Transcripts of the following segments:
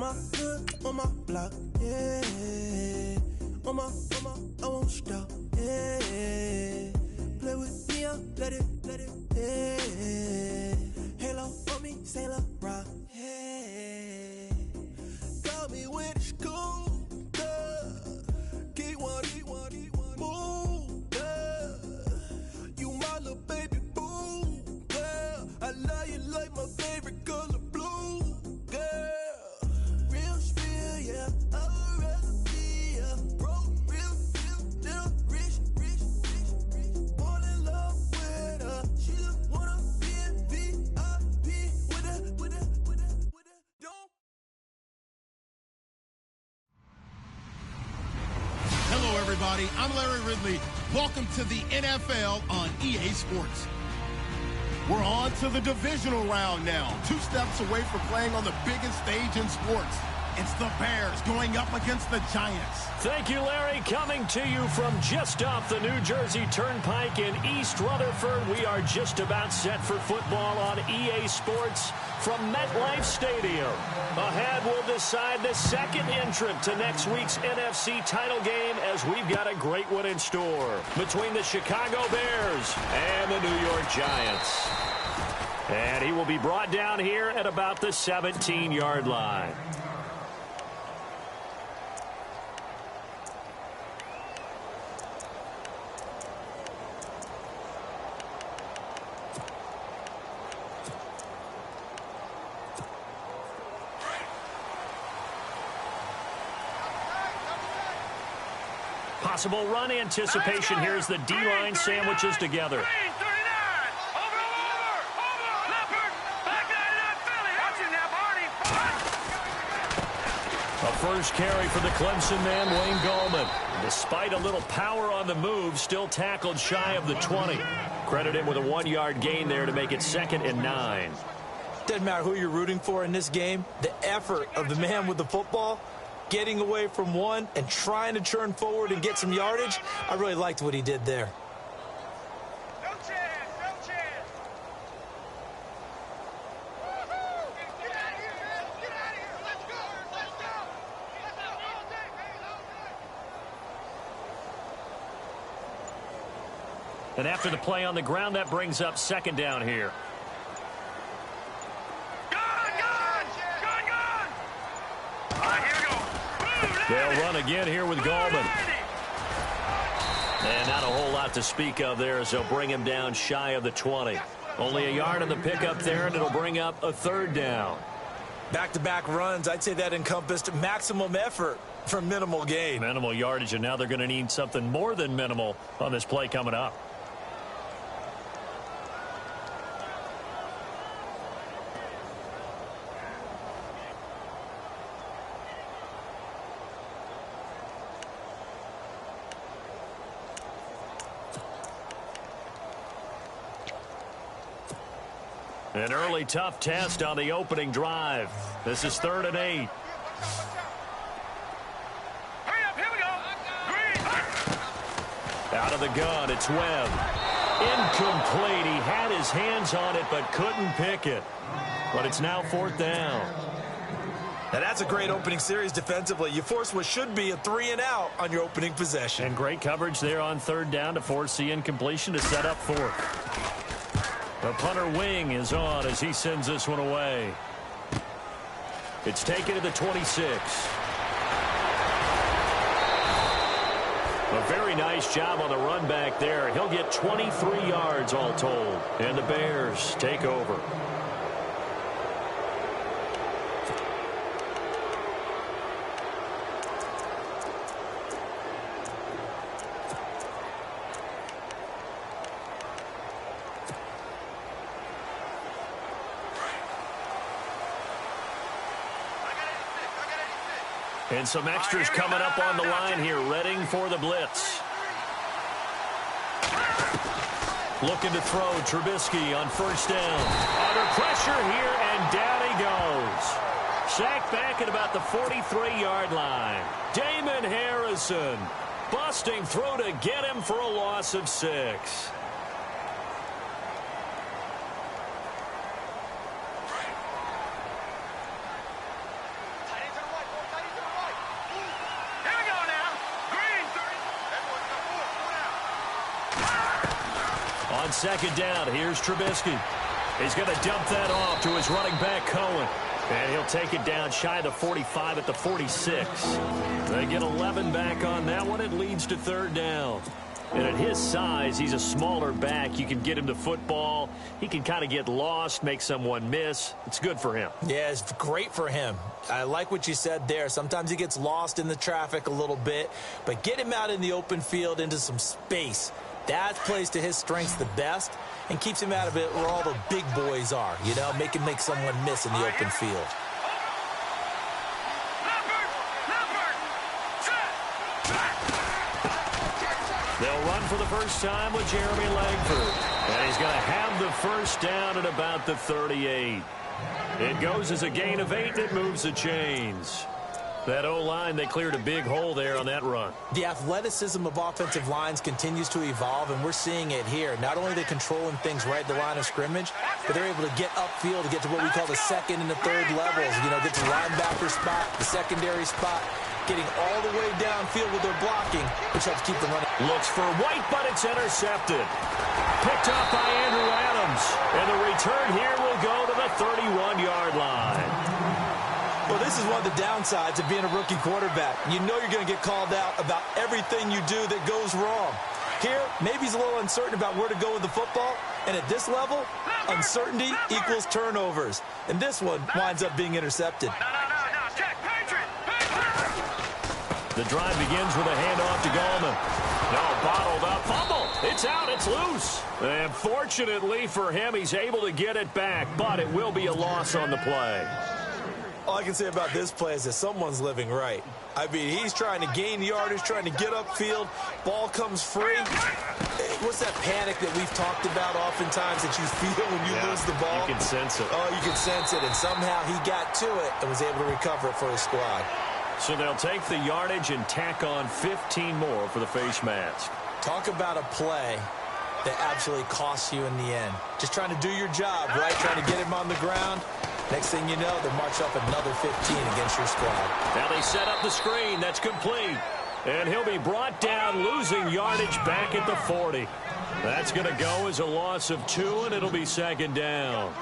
my hood, on my block, yeah. On my, I won't stop, yeah. Play with me, let it, yeah. Halo on me, Sailor Rock, yeah. Got me when it's cool, yeah. Keep one, move, yeah. You my little baby boo, yeah. I love you like my favorite color blue, yeah. Real spill, yeah. I'd rather be a broke, real, little rich. Fall in love with her. She just wanna be a VIP with a, don't. Hello, everybody. I'm Larry Ridley. Welcome to the NFL on EA Sports. We're on to the divisional round now. 2 steps away from playing on the biggest stage in sports. It's the Bears going up against the Giants. Thank you, Larry. Coming to you from just off the New Jersey Turnpike in East Rutherford. We are just about set for football on EA Sports from MetLife Stadium. Ahead, we'll decide the second entrant to next week's NFC title game, as we've got a great one in store between the Chicago Bears and the New York Giants. And he will be brought down here at about the 17-yard line. Possible run anticipation. Here's the D-line sandwiches together. A first carry for the Clemson man, Wayne Gallman. Despite a little power on the move, still tackled shy of the 20. Credit him with a 1-yard gain there to make it 2nd and 9. Doesn't matter who you're rooting for in this game. The effort of the man with the football, getting away from one and trying to turn forward and get some yardage, I really liked what he did there. No chance, no chance. Get out of here, man. Get out of here. Let's go. Let's go. All day, man. All day. And after the play on the ground, that brings up 2nd down here. They'll run again here with Gallman. And not a whole lot to speak of there, as they'll bring him down shy of the 20. Only a yard on the pickup there, and it'll bring up a 3rd down. Back-to-back runs, I'd say that encompassed maximum effort for minimal gain. Minimal yardage, and now they're going to need something more than minimal on this play coming up. An early tough test on the opening drive. This is 3rd and 8. Hurry up, here we go. Green. Out of the gun, it's Webb. Incomplete. He had his hands on it but couldn't pick it. But it's now 4th down. Now that's a great opening series defensively. You force what should be a 3-and-out on your opening possession. And great coverage there on 3rd down to force the incompletion to set up 4th. The punter wing is on as he sends this one away. It's taken to the 26. A very nice job on the run back there. He'll get 23 yards all told. And the Bears take over. And some extras coming up on the line here, readying for the blitz. Looking to throw, Trubisky on 1st down. Under pressure here, and down he goes. Sacked back at about the 43-yard line. Damon Harrison busting through to get him for a loss of 6. Tight ends On second down, here's Trubisky. He's going to dump that off to his running back, Cohen. And he'll take it down shy of the 45 at the 46. They get 11 back on that one. It leads to third down. And at his size, he's a smaller back. You can get him to football. He can kind of get lost, make someone miss. It's good for him. Yeah, it's great for him. I like what you said there. Sometimes he gets lost in the traffic a little bit. But get him out in the open field into some space. That plays to his strengths the best and keeps him out of it where all the big boys are. You know, make him make someone miss in the open field. They'll run for the first time with Jeremy Langford. And he's going to have the first down at about the 38. It goes as a gain of 8 that moves the chains. That O-line, they cleared a big hole there on that run. The athleticism of offensive lines continues to evolve, and we're seeing it here. Not only are they controlling things right at the line of scrimmage, but they're able to get upfield to get to what we call the second and the third levels. You know, get to the linebacker spot, the secondary spot, getting all the way downfield with their blocking, which helps keep them running. Looks for White, but it's intercepted. Picked up by Andrew Adams. And the return here will go to the 31-yard line. Well, this is one of the downsides of being a rookie quarterback. You know you're going to get called out about everything you do that goes wrong. Here, maybe he's a little uncertain about where to go with the football. And at this level, uncertainty equals turnovers. And this one winds up being intercepted. The drive begins with a handoff to Gallman. No, bottled up. Fumble. It's out. It's loose. And fortunately for him, he's able to get it back. But it will be a loss on the play. All I can say about this play is that someone's living right. I mean, he's trying to gain yardage, trying to get upfield. Ball comes free. What's that panic that we've talked about oftentimes that you feel when you lose the ball? You can sense it. Oh, you can sense it. And somehow he got to it and was able to recover it for his squad. So they'll take the yardage and tack on 15 more for the face mask. Talk about a play that absolutely costs you in the end. Just trying to do your job, right? Trying to get him on the ground. Next thing you know, they'll march up another 15 against your squad. Now they set up the screen. That's complete. And he'll be brought down, losing yardage back at the 40. That's going to go as a loss of 2, and it'll be second down.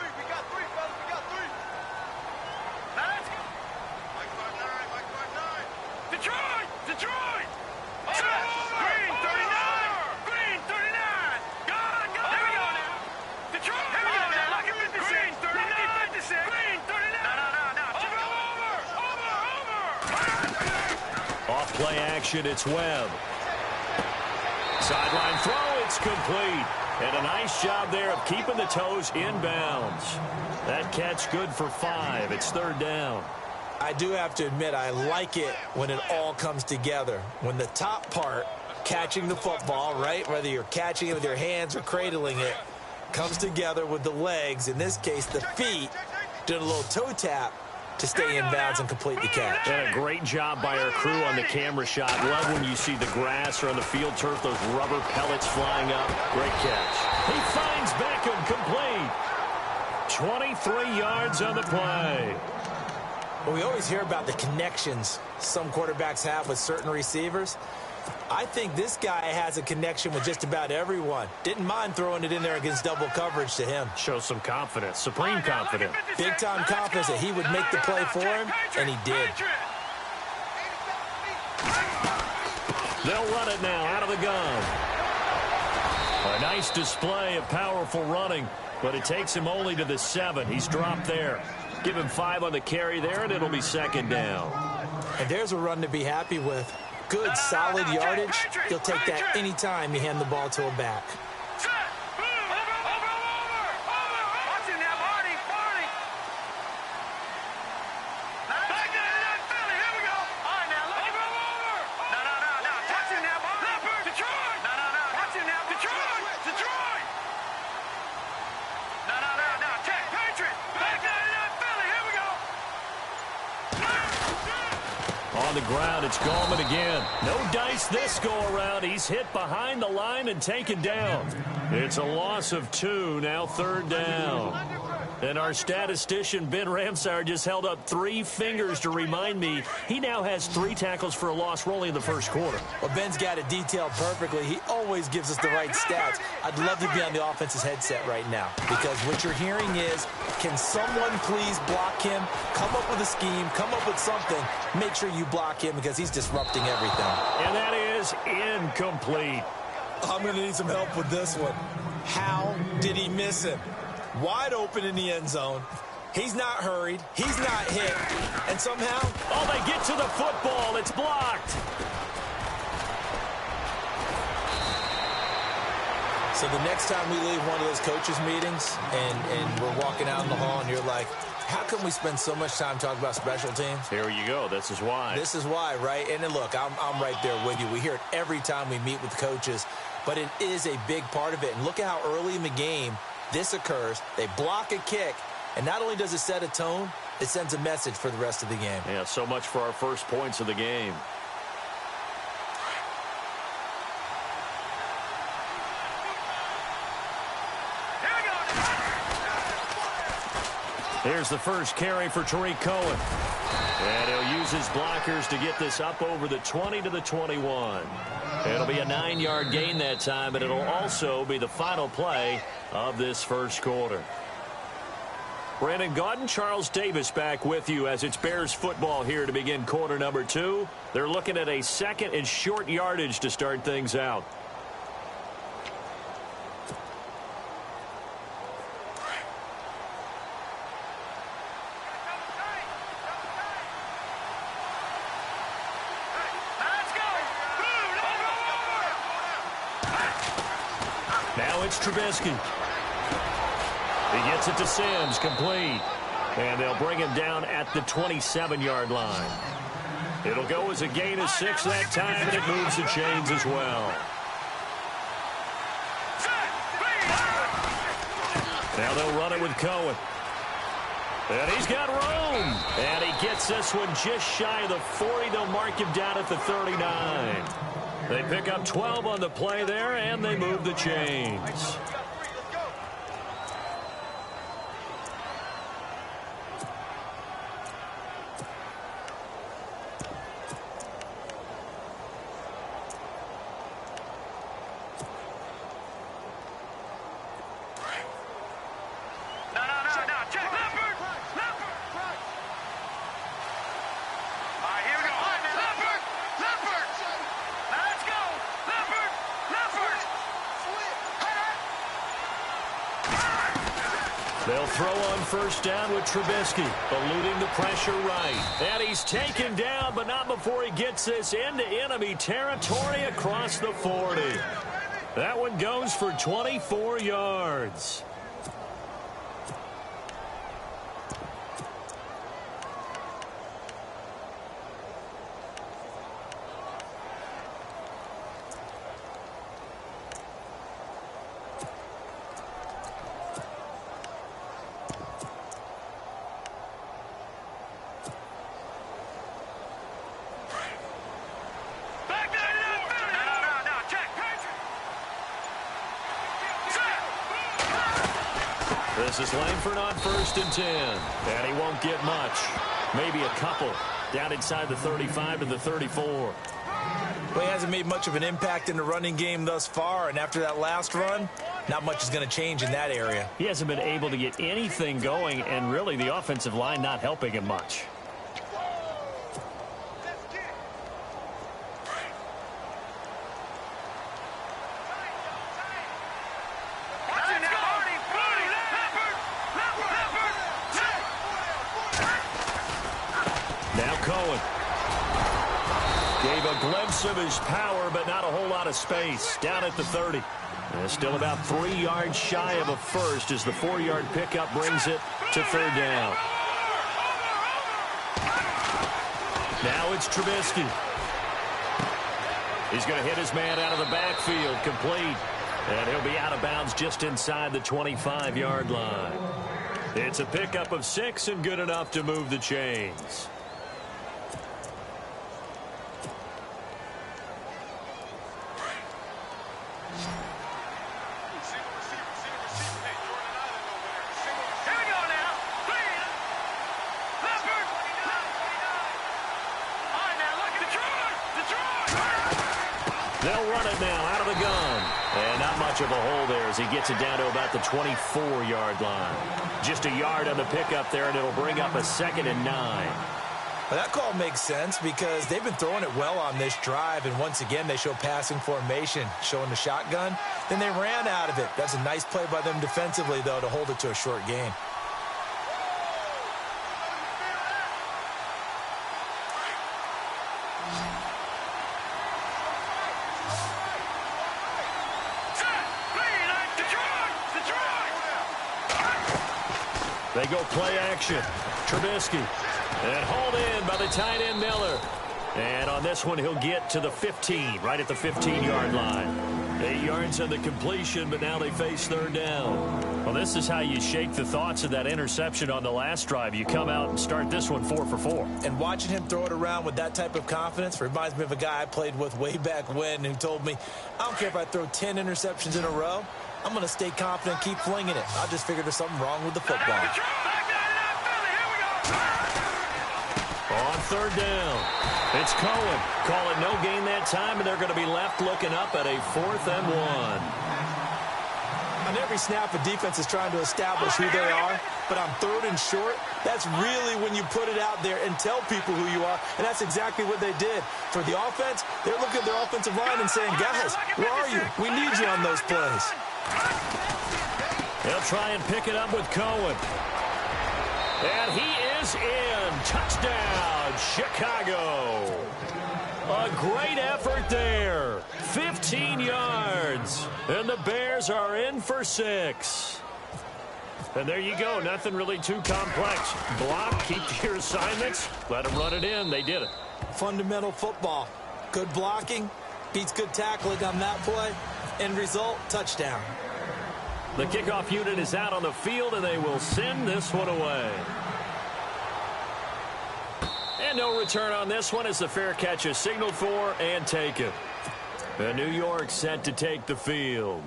Play action, it's Webb. Sideline throw, it's complete. And a nice job there of keeping the toes inbounds. That catch good for 5. It's third down. I do have to admit, I like it when it all comes together. When the top part, catching the football, right, whether you're catching it with your hands or cradling it, comes together with the legs, in this case the feet, doing a little toe tap to stay in bounds and complete the catch. And a great job by our crew on the camera shot. Love when you see the grass or on the field turf, those rubber pellets flying up. Great catch. He finds Beckham complete. 23 yards on the play. Well, we always hear about the connections some quarterbacks have with certain receivers. I think this guy has a connection with just about everyone. Didn't mind throwing it in there against double coverage to him. Shows some confidence, supreme confidence. Big-time confidence that he would make the play for him, and he did. They'll run it now out of the gun. A nice display of powerful running, but it takes him only to the 7. He's dropped there. Give him 5 on the carry there, and it'll be second down. And there's a run to be happy with. Good, solid yardage. He'll take that anytime you hand the ball to a back. On the ground, it's Gallman again. No dice this go-around. He's hit behind the line and taken down. It's a loss of 2, now third down. And our statistician, Ben Ramsar, just held up 3 fingers to remind me he now has 3 tackles for a loss rolling in the first quarter. Well, Ben's got it detailed perfectly. He always gives us the right stats. I'd love to be on the offense's headset right now because what you're hearing is, can someone please block him? Come up with a scheme. Come up with something. Make sure you block him because he's disrupting everything. And that is incomplete. I'm going to need some help with this one. How did he miss him? Wide open in the end zone. He's not hurried. He's not hit. And somehow... Oh, they get to the football. It's blocked. So the next time we leave one of those coaches' meetings and we're walking out in the hall and you're like, how come we spend so much time talking about special teams? Here you go. This is why. This is why, right? And then look, I'm right there with you. We hear it every time we meet with coaches, but it is a big part of it. And look at how early in the game this occurs. They block a kick, and not only does it set a tone, it sends a message for the rest of the game. Yeah, so much for our first points of the game. Here's the first carry for Tariq Cohen. And he'll use his blockers to get this up over the 20 to the 21. It'll be a 9-yard gain that time, but it'll also be the final play of this first quarter. Brandon Gaudin, Charles Davis back with you as it's Bears football here to begin quarter number 2. They're looking at a second and short yardage to start things out. Now it's Trubisky. He gets it to Sims, complete. And they'll bring him down at the 27-yard line. It'll go as a gain of 6 that time, and it moves the chains as well. Now they'll run it with Cohen. And he's got room. And he gets this one just shy of the 40. They'll mark him down at the 39. They pick up 12 on the play there, and they move the chains. They'll throw on first down with Trubisky, eluding the pressure right. And he's taken down, but not before he gets this into enemy territory across the 40. That one goes for 24 yards. This is Langford on 1st and 10. And he won't get much. Maybe a couple. Down inside the 35 to the 34. Well, he hasn't made much of an impact in the running game thus far. And after that last run, not much is going to change in that area. He hasn't been able to get anything going. And really, the offensive line not helping him much. Now Cohen. Gave a glimpse of his power, but not a whole lot of space. Down at the 30. And still about 3 yards shy of a first as the 4-yard pickup brings it to 3rd down. Now it's Trubisky. He's going to hit his man out of the backfield, complete. And he'll be out of bounds just inside the 25-yard line. It's a pickup of 6 and good enough to move the chains. Here we go now. They'll run it now out of the gun. And not much of a hole there as he gets it down to about the 24-yard line. Just a yard on the pickup there, and it'll bring up a 2nd and 9. Well, that call makes sense because they've been throwing it well on this drive, and once again they show passing formation, showing the shotgun. Then they ran out of it. That's a nice play by them defensively, though, to hold it to a short gain. They go play action. Trubisky. And hauled in by the tight end Miller. And on this one, he'll get to the 15, right at the 15-yard line. 8 yards on the completion, but now they face 3rd down. Well, this is how you shake the thoughts of that interception on the last drive. You come out and start this one 4 for 4. And watching him throw it around with that type of confidence reminds me of a guy I played with way back when who told me, I don't care if I throw 10 interceptions in a row. I'm going to stay confident, keep flinging it. I just figured there's something wrong with the football. On 3rd down, it's Cohen. Call it no gain that time, and they're going to be left looking up at a 4th and 1. On every snap, a defense is trying to establish who they are, but on 3rd and short, that's really when you put it out there and tell people who you are, and that's exactly what they did. For the offense, they're looking at their offensive line and saying, guys, where are you? We need you on those plays. They'll try and pick it up with Cohen. And he is in. Touchdown, Chicago. A great effort there. 15 yards. And the Bears are in for 6. And there you go. Nothing really too complex. Block, keep to your assignments. Let them run it in. They did it. Fundamental football. Good blocking. Beats good tackling on that play. End result, touchdown. The kickoff unit is out on the field, and they will send this one away. And no return on this one as the fair catch is signaled for and taken. And New York set to take the field.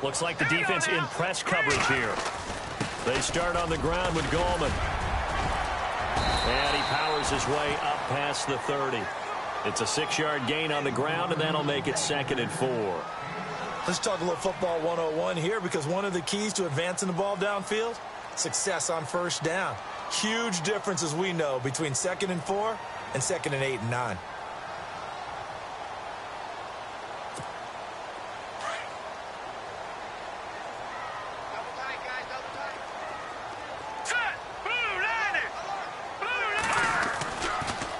Looks like the defense in press coverage here. They start on the ground with Gallman. And he powers his way up past the 30. It's a 6-yard gain on the ground, and that'll make it 2nd and 4. Let's talk a little football 101 here, because one of the keys to advancing the ball downfield, success on 1st down. Huge difference, as we know, between 2nd and 4 and 2nd and 8 and 9.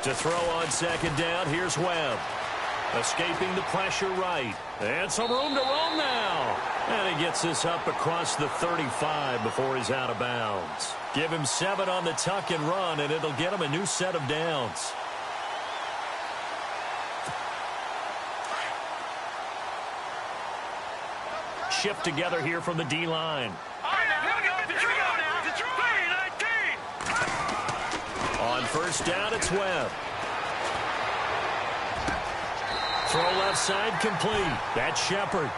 To throw on 2nd down, here's Webb. Escaping the pressure right. And some room to roam now. And he gets this up across the 35 before he's out of bounds. Give him 7 on the tuck and run, and it'll get him a new set of downs. Shift together here from the D-line. On 1st down, it's Webb. Throw left side complete. That's Shepard.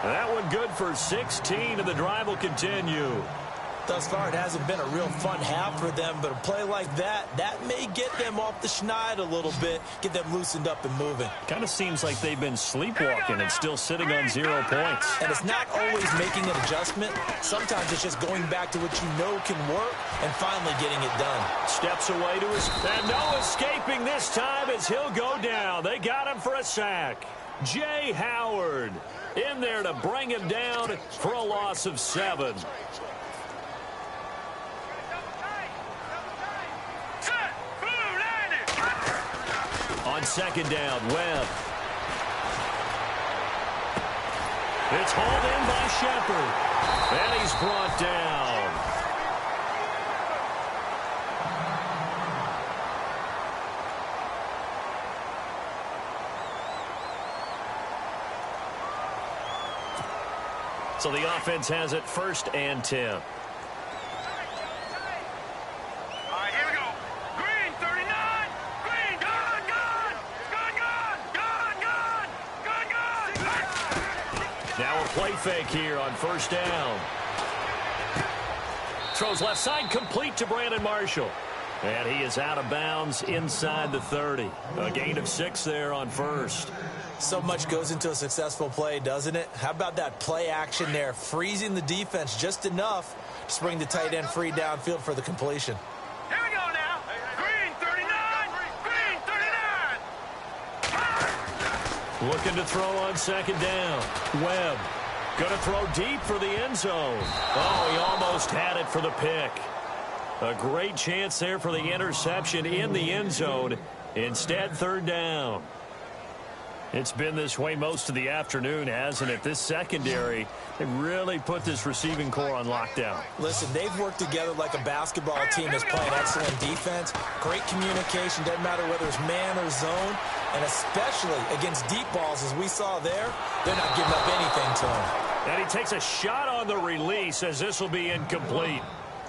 That one good for 16, and the drive will continue. Thus far, it hasn't been a real fun half for them, but a play like that may get them off the schneid a little bit, get them loosened up and moving. Kind of seems like they've been sleepwalking and still sitting on 0 points. And it's not always making an adjustment. Sometimes it's just going back to what you know can work and finally getting it done. Steps away to his... And no escaping this time as he'll go down. They got him for a sack. Jay Howard in there to bring him down for a loss of 7. On 2nd down, Webb. It's hauled in by Shepard. And he's brought down. So the offense has it 1st and 10. Now a play fake here on first down. Throws left side, complete to Brandon Marshall. And he is out of bounds inside the 30. A gain of 6 there on first. So much goes into a successful play, doesn't it? How about that play action there, freezing the defense just enough to bring the tight end free downfield for the completion. Here we go now. Green 39. Green 39. Looking to throw on second down. Webb going to throw deep for the end zone. Oh, he almost had it for the pick. A great chance there for the interception in the end zone. Instead, third down. It's been this way most of the afternoon, hasn't it? This secondary, they really put this receiving core on lockdown. Listen, they've worked together like a basketball team that's playing excellent defense. Great communication, doesn't matter whether it's man or zone. And especially against deep balls, as we saw there, they're not giving up anything to him. And he takes a shot on the release as this will be incomplete.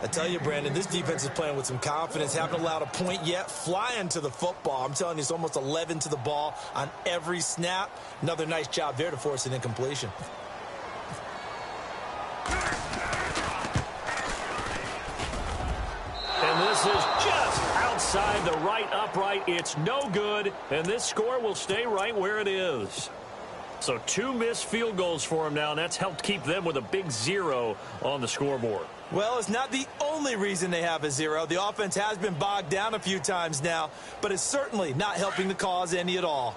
I tell you, Brandon, this defense is playing with some confidence. Haven't allowed a point yet. Flying to the football. I'm telling you, it's almost 11 to the ball on every snap. Another nice job there to force an incompletion. And this is just outside the right upright. It's no good, and this score will stay right where it is. So 2 missed field goals for him now, and that's helped keep them with a big 0 on the scoreboard. Well, it's not the only reason they have a 0. The offense has been bogged down a few times now, but it's certainly not helping the cause any at all.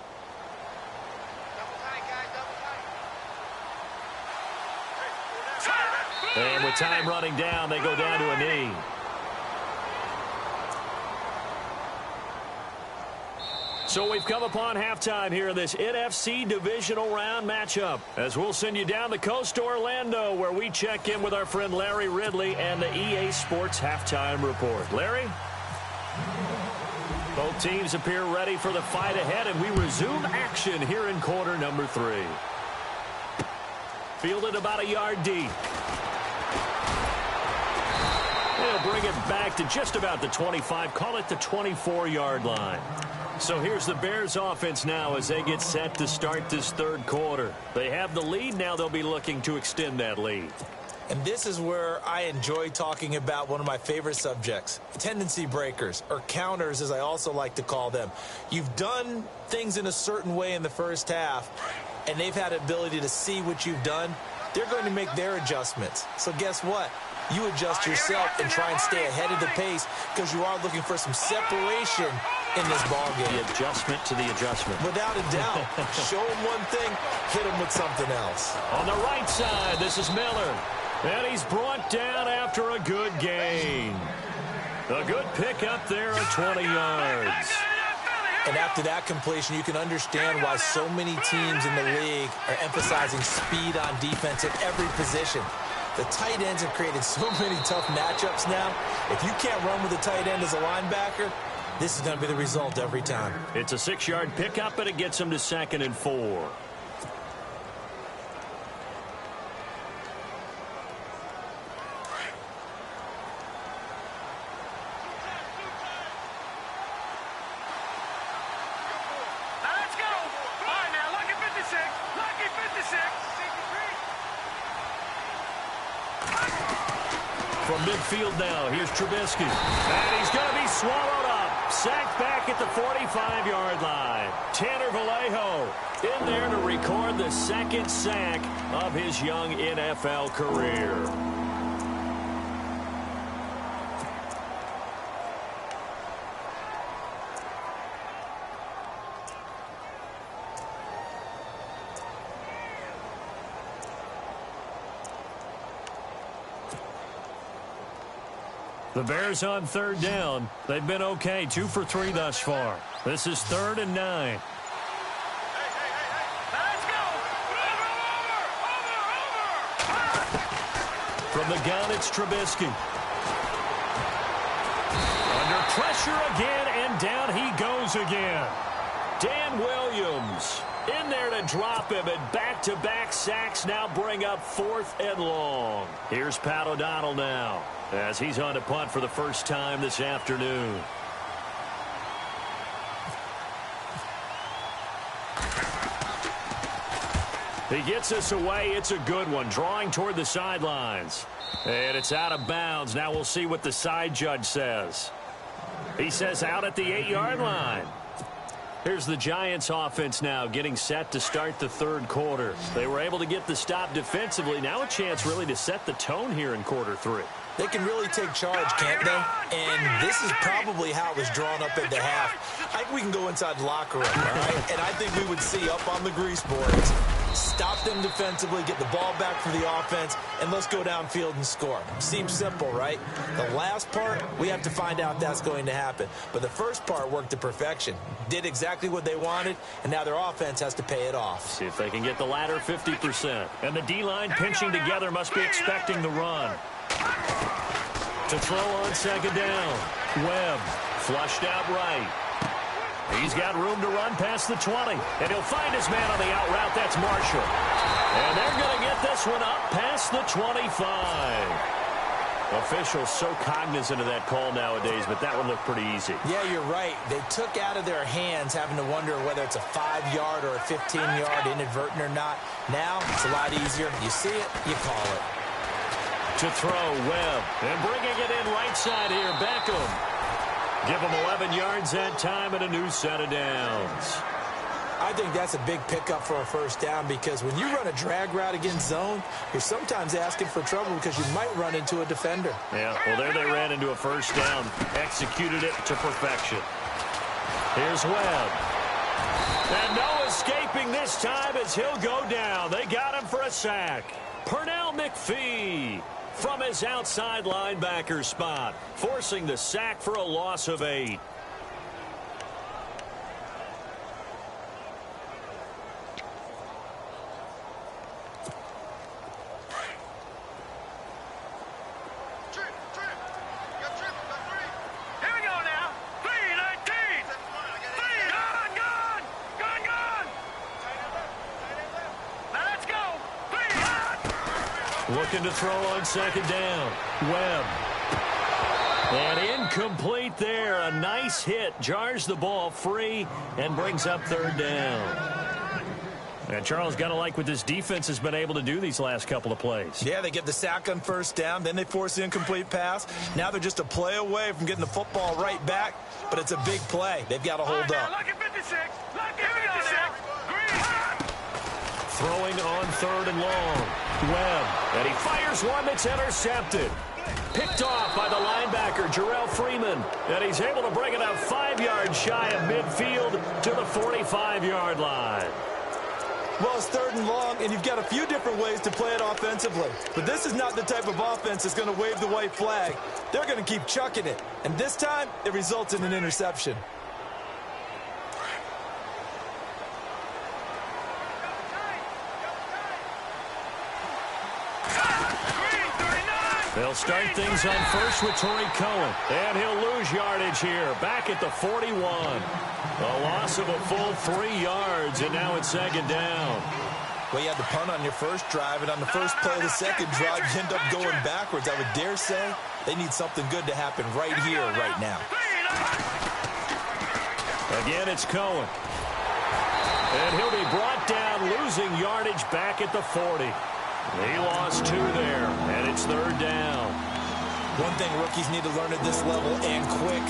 And with time running down, they go down to a knee. So we've come upon halftime here in this NFC divisional round matchup, as we'll send you down the coast to Orlando, where we check in with our friend Larry Ridley and the EA Sports Halftime Report. Larry? Both teams appear ready for the fight ahead, and we resume action here in quarter number 3. Fielded about a yard deep. They'll bring it back to just about the 25, call it the 24-yard line. So here's the Bears offense now as they get set to start this third quarter. They have the lead. Now they'll be looking to extend that lead. And this is where I enjoy talking about one of my favorite subjects, tendency breakers, or counters as I also like to call them. You've done things in a certain way in the first half, and they've had the ability to see what you've done. They're going to make their adjustments. So guess what? You adjust yourself and try and stay ahead of the pace because you are looking for some separation in this ballgame. The adjustment to the adjustment. Without a doubt. Show them one thing, hit them with something else. On the right side, this is Miller. And he's brought down after a good gain. A good pickup there at 20 yards. And after that completion, you can understand why so many teams in the league are emphasizing speed on defense at every position. The tight ends have created so many tough matchups now. If you can't run with a tight end as a linebacker, this is going to be the result every time. It's a 6-yard pickup, and it gets them to 2nd and 4. From midfield now, here's Trubisky. And he's going to be swallowed up. Sacked back at the 45-yard line. Tanner Vallejo in there to record the 2nd sack of his young NFL career. The Bears on 3rd down. They've been okay, 2 for 3 thus far. This is 3rd and 9. Let's go! Over! From the gun, it's Trubisky. Under pressure again, and down he goes again. Dan Williams in there to drop him, and back-to-back sacks now bring up 4th and long. Here's Pat O'Donnell now, as he's on to punt for the first time this afternoon. He gets this away. It's a good one. Drawing toward the sidelines. And it's out of bounds. Now we'll see what the side judge says. He says out at the 8-yard line. Here's the Giants offense now getting set to start the third quarter. They were able to get the stop defensively. Now a chance really to set the tone here in quarter 3. They can really take charge, can't they? And this is probably how it was drawn up at the half. I think we can go inside the locker room, all right? And I think we would see up on the grease boards, stop them defensively, get the ball back for the offense, and let's go downfield and score. Seems simple, right? The last part, we have to find out if that's going to happen. But the first part worked to perfection. Did exactly what they wanted, and now their offense has to pay it off. See if they can get the latter 50%. And the D-line pinching together must be expecting the run. To throw on second down. Webb flushed out right. He's got room to run past the 20. And he'll find his man on the out route. That's Marshall. And they're going to get this one up past the 25. Officials so cognizant of that call nowadays, but that one looked pretty easy. Yeah, you're right. They took out of their hands having to wonder whether it's a 5-yard or a 15-yard inadvertent or not. Now it's a lot easier. You see it, you call it. To throw, Webb. And bringing it in right side here, Beckham. Give him 11 yards that time and a new set of downs. I think that's a big pickup for a first down because when you run a drag route against zone, you're sometimes asking for trouble because you might run into a defender. Yeah, well, there they ran into a first down. Executed it to perfection. Here's Webb. And no escaping this time as he'll go down. They got him for a sack. Pernell McPhee from his outside linebacker spot, forcing the sack for a loss of 8. Looking to throw on second down. Webb. And incomplete there. A nice hit. Jars the ball free and brings up third down. And Charles, got to like what this defense has been able to do these last couple of plays. Yeah, they get the sack on first down. Then they force the incomplete pass. Now they're just a play away from getting the football right back. But it's a big play. They've got to hold up. Look at 56. Look at 56. Throwing on third and long. Webb. And he fires one that's intercepted. Picked off by the linebacker, Jarrell Freeman. And he's able to bring it up 5 yards shy of midfield to the 45-yard line. Well, it's third and long, and you've got a few different ways to play it offensively. But this is not the type of offense that's going to wave the white flag. They're going to keep chucking it. And this time, it results in an interception. They'll start things on first with Torrey Cohen. And he'll lose yardage here. Back at the 41. A loss of a full 3 yards, and now it's second down. Well, you had the punt on your first drive, and on the first play of the second drive, you end up going backwards. I would dare say they need something good to happen right here, right now. Again, it's Cohen. And he'll be brought down, losing yardage back at the 40. He lost 2 there, and it's third down. One thing rookies need to learn at this level, and quick,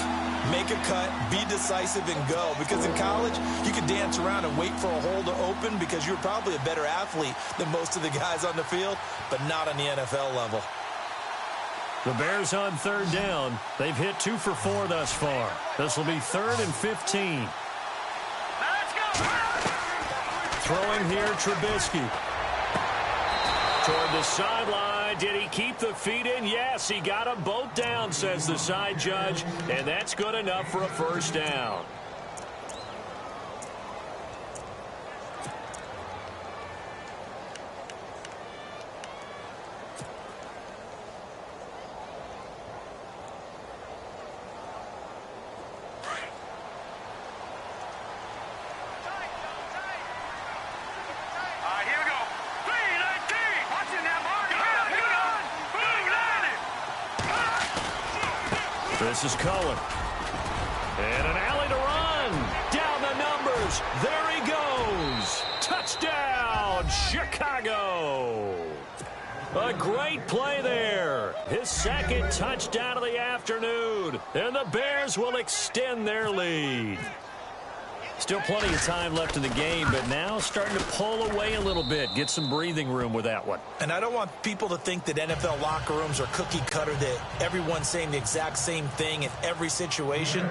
make a cut, be decisive, and go. Because in college, you could dance around and wait for a hole to open because you're probably a better athlete than most of the guys on the field, but not on the NFL level. The Bears on third down. They've hit 2 for 4 thus far. This will be 3rd and 15. Throwing here, Trubisky. Toward the sideline. Did he keep the feet in? Yes, he got them both down, says the side judge, and that's good enough for a first down. This is Cohen. And an alley to run. Down the numbers. There he goes. Touchdown, Chicago. A great play there. His second touchdown of the afternoon. And the Bears will extend their lead. Still plenty of time left in the game, but now starting to pull away a little bit. Get some breathing room with that one. And I don't want people to think that NFL locker rooms are cookie cutter, that everyone's saying the exact same thing in every situation.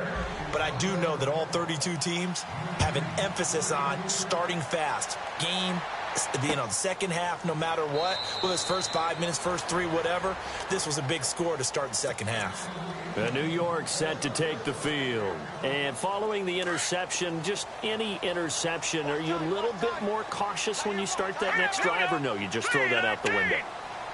But I do know that all 32 teams have an emphasis on starting fast. The second half, no matter what, whether it's first 5 minutes, first 3, whatever, this was a big score to start the second half. New York set to take the field. And following the interception, just any interception, are you a little bit more cautious when you start that next drive, or no, you just throw that out the window?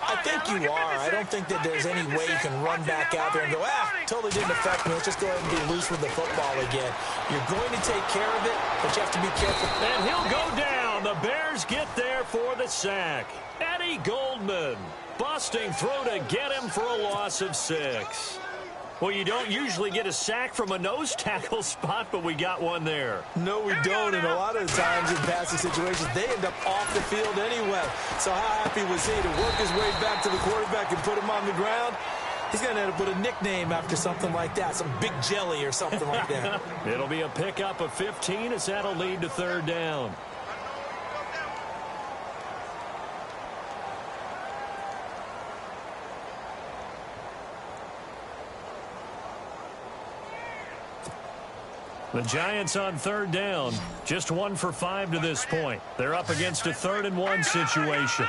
I think you are. I don't think that there's any way you can run back out there and go, totally didn't affect me. Let's just go ahead and be loose with the football again. You're going to take care of it, but you have to be careful. And he'll go down. The Bears get there for the sack. Eddie Goldman busting through to get him for a loss of 6. Well, you don't usually get a sack from a nose tackle spot, but we got one there. No, we don't, and a lot of the times in passing situations, they end up off the field anyway. So how happy was he to work his way back to the quarterback and put him on the ground? He's going to end up with a nickname after something like that, some Big Jelly or something like that. It'll be a pickup of 15 as that'll lead to third down. The Giants on third down, just 1 for 5 to this point. They're up against a 3rd and 1 situation.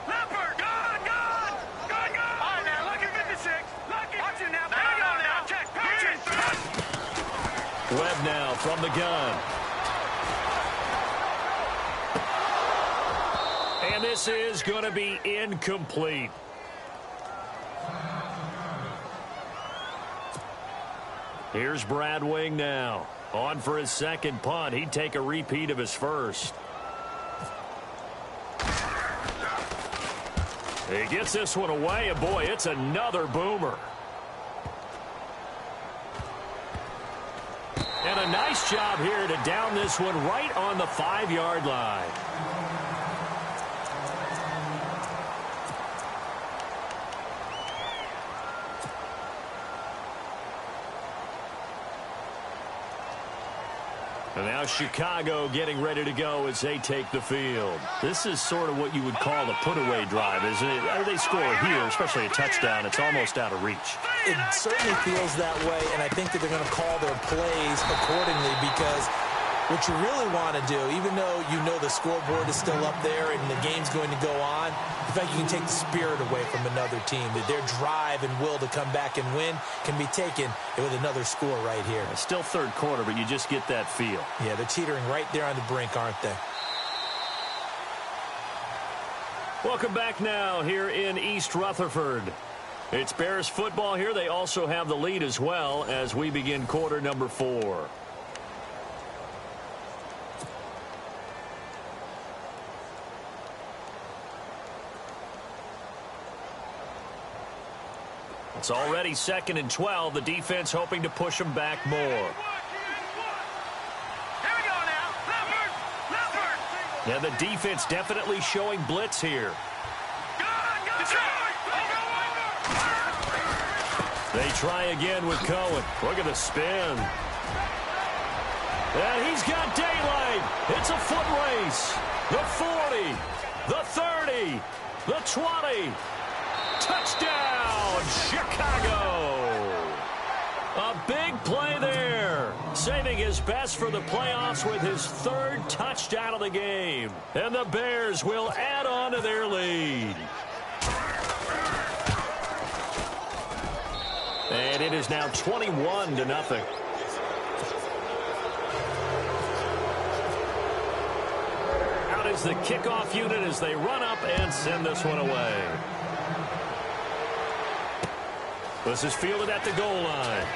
Leopard, gone. All right, now, lucky 56. Lucky. Watch it now. Hang on now. Check. Webb now from the gun. And this is going to be incomplete. Here's Brad Wing now. On for his second punt. He'd take a repeat of his first. He gets this one away, and boy, it's another boomer. And a nice job here to down this one right on the 5-yard line. And now Chicago getting ready to go as they take the field. This is sort of what you would call the put-away drive, isn't it? They score here, especially a touchdown. It's almost out of reach. It certainly feels that way, and I think that they're going to call their plays accordingly, because what you really want to do, even though you know the scoreboard is still up there and the game's going to go on, in fact, you can take the spirit away from another team. That their drive and will to come back and win can be taken with another score right here. It's still third quarter, but you just get that feel. Yeah, they're teetering right there on the brink, aren't they? Welcome back now here in East Rutherford. It's Bears football here. They also have the lead as well as we begin quarter number 4. It's already 2nd and 12. The defense hoping to push them back more. Here we go now. Leopard. Yeah, the defense definitely showing blitz here. They try again with Cohen. Look at the spin. And he's got daylight. It's a foot race. The 40, the 30, the 20. Touchdown, Chicago. A big play there. Saving his best for the playoffs with his 3rd touchdown of the game. And the Bears will add on to their lead. And it is now 21-0. Out is the kickoff unit as they run up and send this one away. This is fielded at the goal line.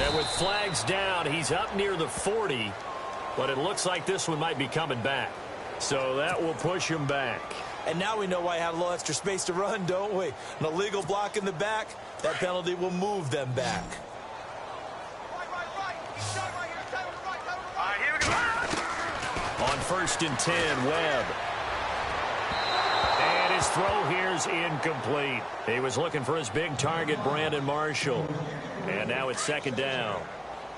And with flags down, he's up near the 40, but it looks like this one might be coming back. So that will push him back. And now we know why I had a little extra space to run, don't we? An illegal block in the back, that penalty will move them back. All right, here we go. On 1st and 10, Webb. And his throw here is incomplete. He was looking for his big target, Brandon Marshall. And now it's 2nd down.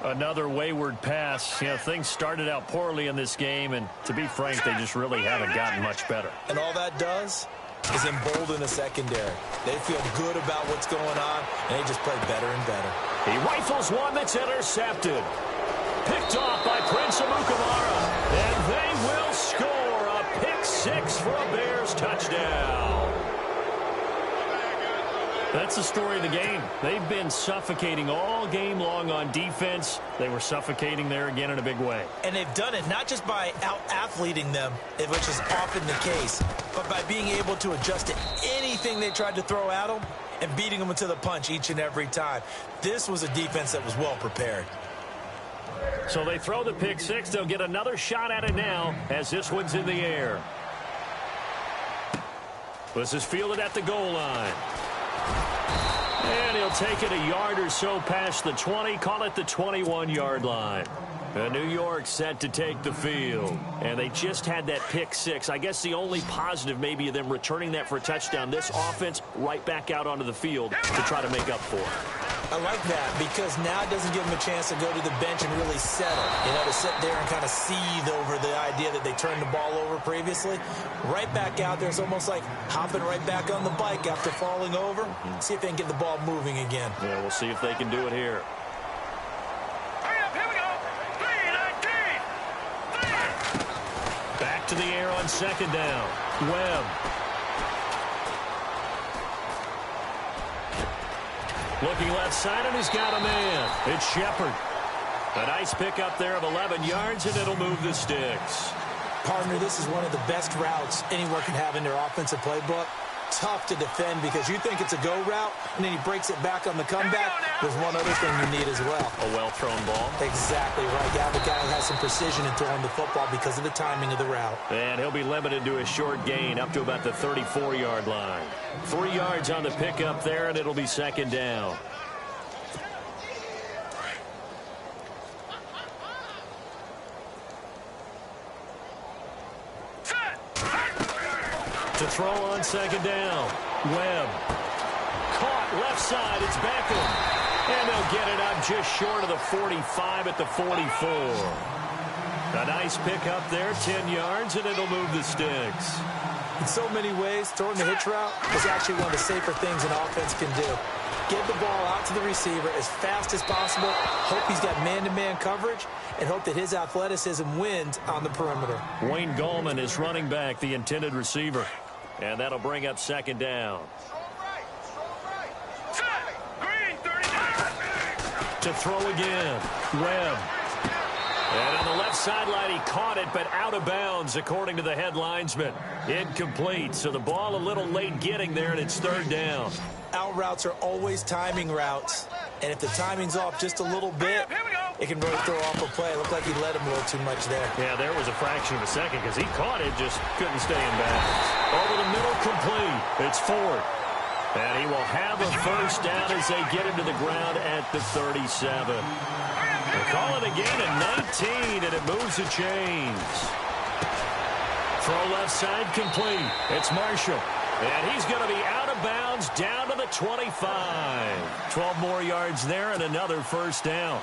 Another wayward pass. You know, things started out poorly in this game, and to be frank, they just really haven't gotten much better. And all that does is embolden the secondary. They feel good about what's going on, and they just play better and better. He rifles one that's intercepted. Picked off by Prince Amukamara. And they will score a pick 6 for a Bears touchdown. That's the story of the game. They've been suffocating all game long on defense. They were suffocating there again in a big way. And they've done it not just by out-athleting them, which is often the case, but by being able to adjust to anything they tried to throw at them and beating them to the punch each and every time. This was a defense that was well prepared. So they throw the pick 6. They'll get another shot at it now as this one's in the air. This is fielded at the goal line. And he'll take it a yard or so past the 20, call it the 21-yard line. New York set to take the field. And they just had that pick 6. I guess the only positive maybe of them returning that for a touchdown. This offense right back out onto the field to try to make up for it. I like that because now it doesn't give them a chance to go to the bench and really settle. You know, to sit there and kind of seethe over the idea that they turned the ball over previously. Right back out there. It's almost like hopping right back on the bike after falling over. See if they can get the ball moving again. Yeah, we'll see if they can do it here. Hurry up, here we go. 3-19. Back to the air on 2nd down. Webb. Looking left side, and he's got a man. It's Shepard. A nice pickup there of 11 yards, and it'll move the sticks. Partner, this is one of the best routes anyone can have in their offensive playbook. Tough to defend because you think it's a go route, and then he breaks it back on the comeback. There's one other thing you need as well. A well-thrown ball. Exactly right. You have a guy who has some precision in throwing the football because of the timing of the route. And he'll be limited to a short gain up to about the 34-yard line. 3 yards on the pickup there, and it'll be 2nd down. To throw on 2nd down. Webb. Caught left side. It's Beckham. And they'll get it up just short of the 45 at the 44. A nice pickup there, 10 yards, and it'll move the sticks. In so many ways, throwing the hitch route is actually one of the safer things an offense can do. Get the ball out to the receiver as fast as possible, hope he's got man-to-man coverage, and hope that his athleticism wins on the perimeter. Wayne Gallman is running back, the intended receiver. And that'll bring up 2nd down. Green, 39. To throw again. Webb. And on the left sideline, he caught it, but out of bounds, according to the head linesman. Incomplete. So the ball a little late getting there, and it's 3rd down. Out routes are always timing routes. And if the timing's off just a little bit, it can really throw off a play. It looked like he led him a little too much there. Yeah, there was a fraction of a second because he caught it, just couldn't stay in bounds. Over the middle, complete. It's Ford. And he will have a 1st down as they get him to the ground at the 37. They call it a gain of 19, and it moves the chains. Throw left side, complete. It's Marshall. And he's going to be out of bounds down to the 25. 12 more yards there and another 1st down.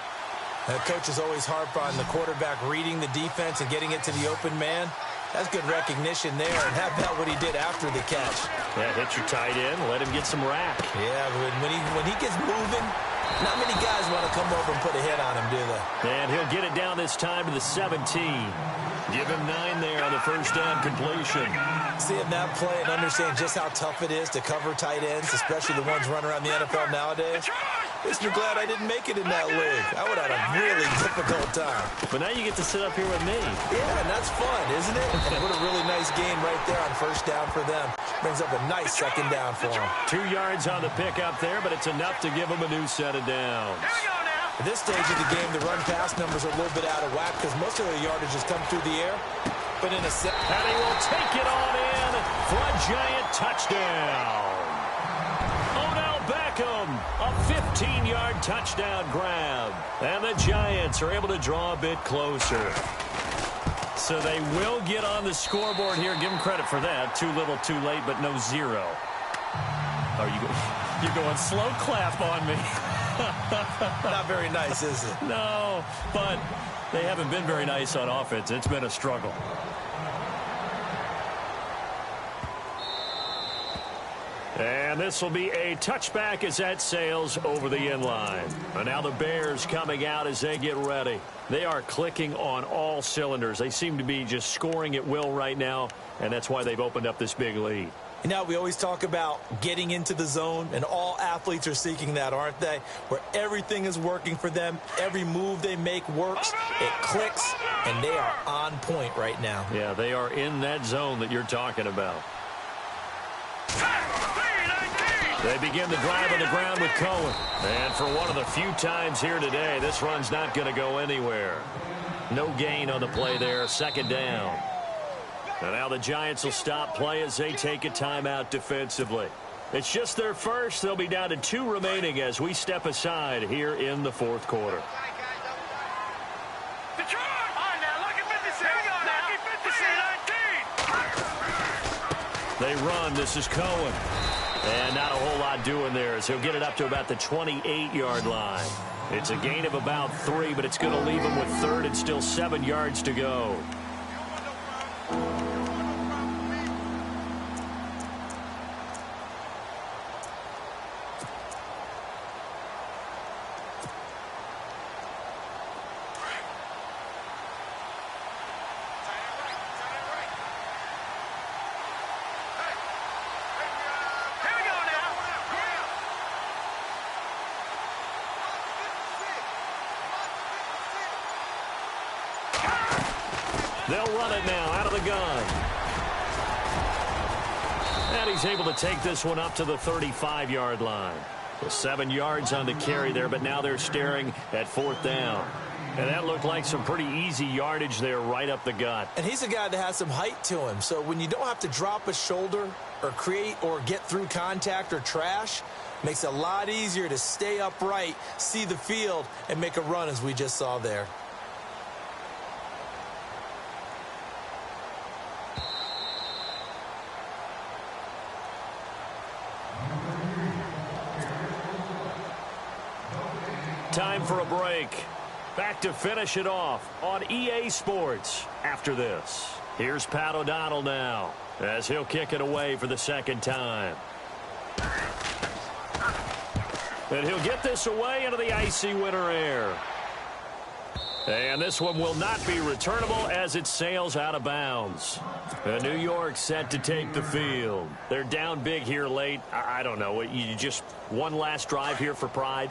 Coaches always harp on the quarterback reading the defense and getting it to the open man. That's good recognition there. And how about what he did after the catch? Yeah, hit your tight end, let him get some rack. Yeah, but when he gets moving, not many guys want to come over and put a hit on him, do they? And he'll get it down this time to the 17. Give him 9 there on the 1st down completion. Seeing that play and understand just how tough it is to cover tight ends, especially the ones running around the NFL nowadays. Makes me glad I didn't make it in that league. I would have had a really difficult time. But now you get to sit up here with me. Yeah, and that's fun, isn't it? And what a really nice game right there on 1st down for them. Brings up a nice 2nd down for them. 2 yards on the pickup there, but it's enough to give them a new set of downs. At this stage of the game, the run-pass numbers are a little bit out of whack because most of their yardage has come through the air. But in a set, and he will take it on in for a giant touchdown. Odell Beckham, a 15-yard touchdown grab. And the Giants are able to draw a bit closer. So they will get on the scoreboard here. Give them credit for that. Too little, too late, but no zero. You're going slow clap on me. Not very nice, is it? No, but they haven't been very nice on offense. It's been a struggle. And this will be a touchback as that sails over the end line. And now the Bears coming out as they get ready. They are clicking on all cylinders. They seem to be just scoring at will right now, and that's why they've opened up this big lead. You know, we always talk about getting into the zone, and all athletes are seeking that, aren't they? Where everything is working for them. Every move they make works. It clicks, and they are on point right now. Yeah, they are in that zone that you're talking about. They begin the drive on the ground with Cohen. And for one of the few times here today, this run's not going to go anywhere. No gain on the play there, second down. And now the Giants will stop play as they take a timeout defensively. It's just their first. They'll be down to 2 remaining as we step aside here in the fourth quarter. They run. This is Cohen. And not a whole lot doing there as he'll get it up to about the 28-yard line. It's a gain of about 3, but it's going to leave him with third and still 7 yards to go. They'll run it now out of the gun. And he's able to take this one up to the 35-yard line. With 7 yards on the carry there, but now they're staring at fourth down. And that looked like some pretty easy yardage there right up the gut. And he's a guy that has some height to him. So when you don't have to drop a shoulder or create or get through contact or trash, makes it a lot easier to stay upright, see the field, and make a run as we just saw there. Time for a break. Back to finish it off on EA Sports after this. Here's Pat O'Donnell now as he'll kick it away for the second time. And he'll get this away into the icy winter air. And this one will not be returnable as it sails out of bounds. New York set to take the field. They're down big here late. I don't know. You just one last drive here for pride?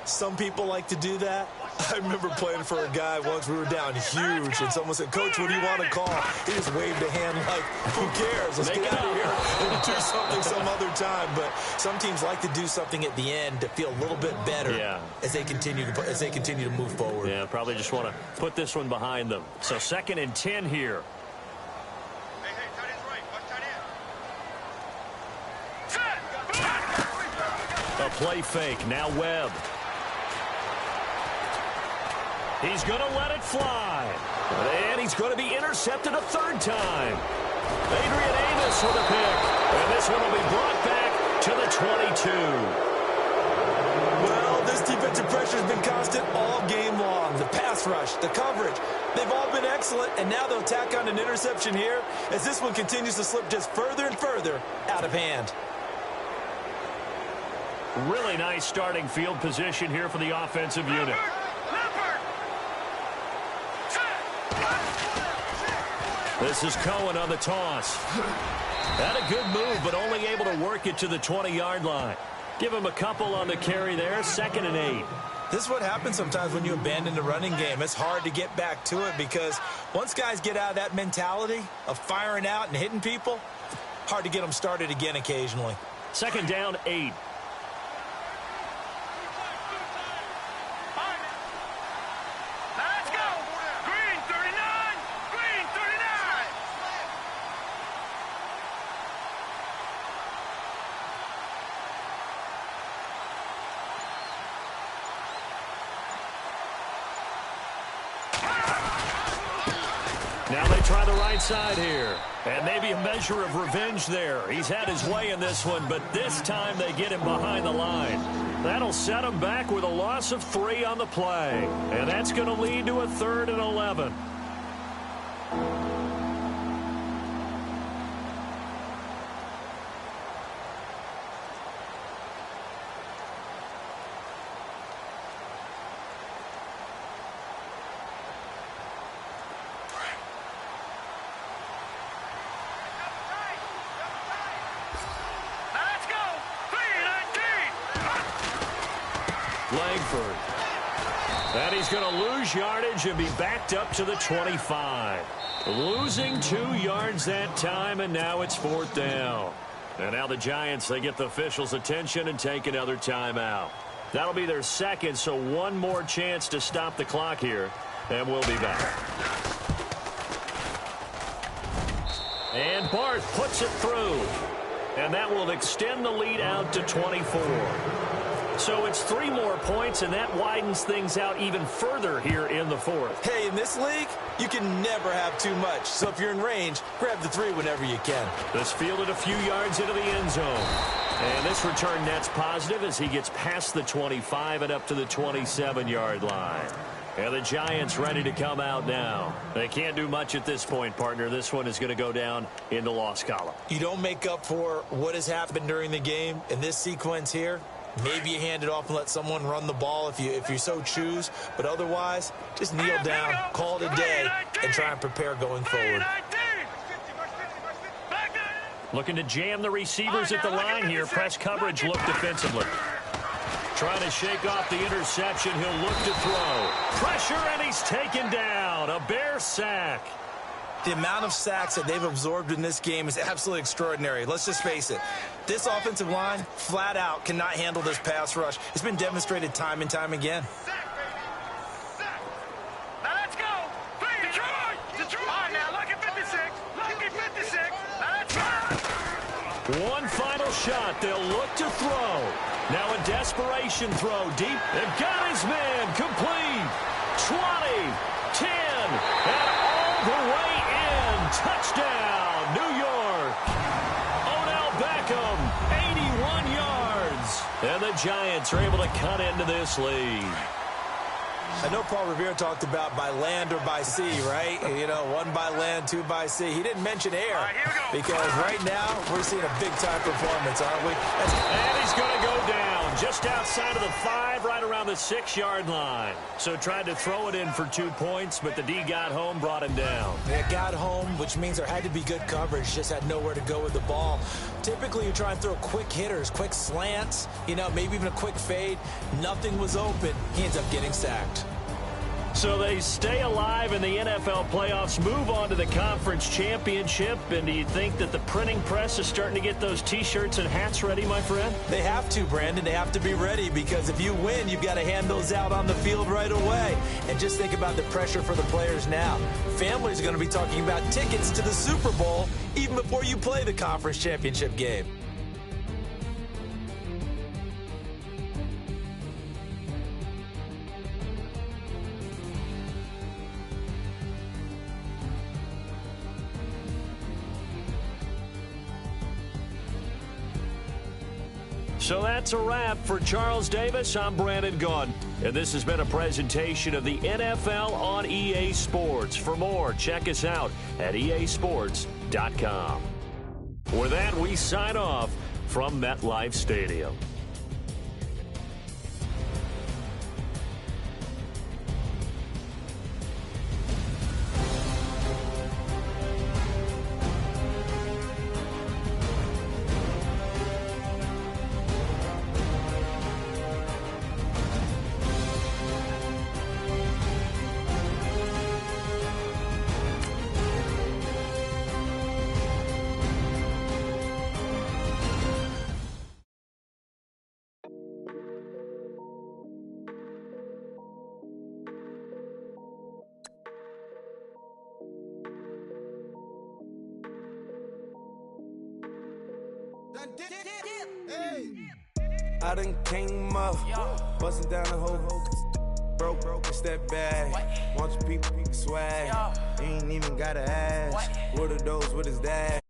Some people like to do that. I remember playing for a guy once. We were down huge, and someone said, "Coach, what do you want to call?" He just waved a hand like, "Who cares? Let's get out of here and do something some other time." But some teams like to do something at the end to feel a little bit better as they continue to move forward. Yeah, probably just want to put this one behind them. So 2nd and 10 here. A play fake. Now Webb. He's going to let it fly. And he's going to be intercepted a third time. Adrian Amos with a pick. And this one will be brought back to the 22. Well, this defensive pressure has been constant all game long. The pass rush, the coverage, they've all been excellent. And now they'll tack on an interception here as this one continues to slip just further and further out of hand. Really nice starting field position here for the offensive unit. This is Cohen on the toss. Had a good move, but only able to work it to the 20-yard line. Give him a couple on the carry there, 2nd and 8. This is what happens sometimes when you abandon the running game. It's hard to get back to it because once guys get out of that mentality of firing out and hitting people, hard to get them started again occasionally. 2nd down, 8. Now they try the right side here. And maybe a measure of revenge there. He's had his way in this one, but this time they get him behind the line. That'll set him back with a loss of 3 on the play. And that's going to lead to a 3rd and 11. Langford. And he's going to lose yardage and be backed up to the 25. Losing 2 yards that time, and now it's 4th down. And now the Giants, they get the officials' attention and take another timeout. That'll be their 2nd, so 1 more chance to stop the clock here, and we'll be back. And Barth puts it through. And that will extend the lead out to 24. So it's 3 more points, and that widens things out even further here in the 4th. Hey, in this league, you can never have too much. So if you're in range, grab the 3 whenever you can. This fielded a few yards into the end zone. And this return net's positive as he gets past the 25 and up to the 27-yard line. And the Giants ready to come out now. They can't do much at this point, partner. This one is going to go down in the loss column. You don't make up for what has happened during the game in this sequence here. Maybe you hand it off and let someone run the ball if you so choose. But otherwise, just kneel down, call it a day, and try and prepare going forward. Looking to jam the receivers at the line here. Press coverage look defensively. Trying to shake off the interception. He'll look to throw. Pressure, and he's taken down. A Bear sack. The amount of sacks that they've absorbed in this game is absolutely extraordinary. Let's just face it. This offensive line, flat out, cannot handle this pass rush. It's been demonstrated time and time again. Now let's go. Detroit. Detroit. All right, now look at 56. Look at 56. Now let's go. One final shot. They'll look to throw. Now a desperation throw deep. They've got his man complete. 20, 10, and all the way in. Touchdown, New York. Odell Beckham, 81 yards. And the Giants are able to cut into this lead. I know Paul Revere talked about by land or by sea, right? You know, 1 by land, 2 by sea. He didn't mention air because right now we're seeing a big-time performance, aren't we? And he's going to go down just outside of the 5, right around the 6-yard line. So tried to throw it in for 2 points, but the D got home, brought him down. They got home, which means there had to be good coverage, just had nowhere to go with the ball. Typically, you try and throw quick hitters, quick slants, you know, maybe even a quick fade. Nothing was open. He ends up getting sacked. So they stay alive in the NFL playoffs, move on to the conference championship. And do you think that the printing press is starting to get those T-shirts and hats ready, my friend? They have to, Brandon. They have to be ready because if you win, you've got to hand those out on the field right away. And just think about the pressure for the players now. Families are going to be talking about tickets to the Super Bowl even before you play the conference championship game. So that's a wrap for Charles Davis. I'm Brandon Gaudin, and this has been a presentation of the NFL on EA Sports. For more, check us out at easports.com. With that, we sign off from MetLife Stadium. I done came up, busting down the whole. Broke, step back. Want your people swag. You ain't even gotta ask. What are those with his dad?